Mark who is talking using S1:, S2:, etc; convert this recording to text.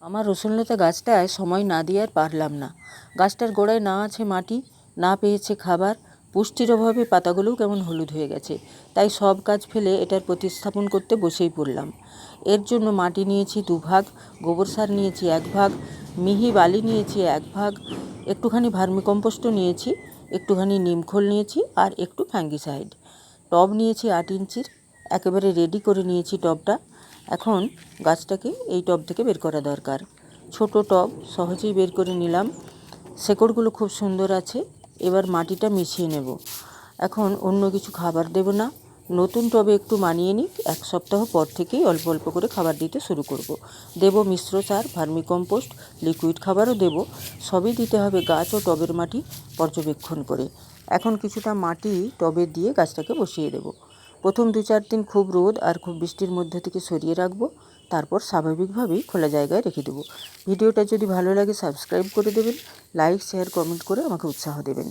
S1: আমার রসুনলতা গাছটায় সময় না দিয়ে আর পারলাম না। গাছটার গোড়ায় না আছে মাটি, না পেয়েছে খাবার, পুষ্টির অভাবে পাতাগুলোও কেমন হলুদ হয়ে গেছে। তাই সব কাজ ফেলে এটার প্রতিস্থাপন করতে বসেই পড়লাম। এর জন্য মাটি নিয়েছি 2 ভাগ, গোবর সার নিয়েছি 1 ভাগ, মিহি বালি নিয়েছি 1 ভাগ, একটুখানি ভার্মিকম্পোস্টও নিয়েছি, একটুখানি নিমখোল নিয়েছি আর একটু ফ্যাঙ্গিসাইড। টব নিয়েছি 8 ইঞ্চির, একেবারে রেডি করে নিয়েছি টবটা। এখন গাছটাকে এই টব থেকে বের করা দরকার। ছোট টব, সহজেই বের করে নিলাম। শেকড়গুলো খুব সুন্দর আছে। এবার মাটিটা মিশিয়ে নেব। এখন অন্য কিছু খাবার দেব না। নতুন টবে একটু মানিয়ে নিক, 1 সপ্তাহ পর থেকেই অল্প অল্প করে খাবার দিতে শুরু করব। দেব মিশ্র সার, ভার্মিকম্পোস্ট, লিকুইড খাবারও দেব। সবই দিতে হবে গাছ ও টবের মাটি পর্যবেক্ষণ করে। এখন কিছুটা মাটি টবে দিয়ে গাছটাকে বসিয়ে দেব। প্রথম 2-4 দিন খুব রোদ আর খুব বৃষ্টির মধ্যে থেকে সরিয়ে রাখবো। তারপর স্বাভাবিকভাবেই খোলা জায়গায় রেখে দেবো। ভিডিওটা যদি ভালো লাগে সাবস্ক্রাইব করে দেবেন, লাইক, শেয়ার, কমেন্ট করে আমাকে উৎসাহ দেবেন।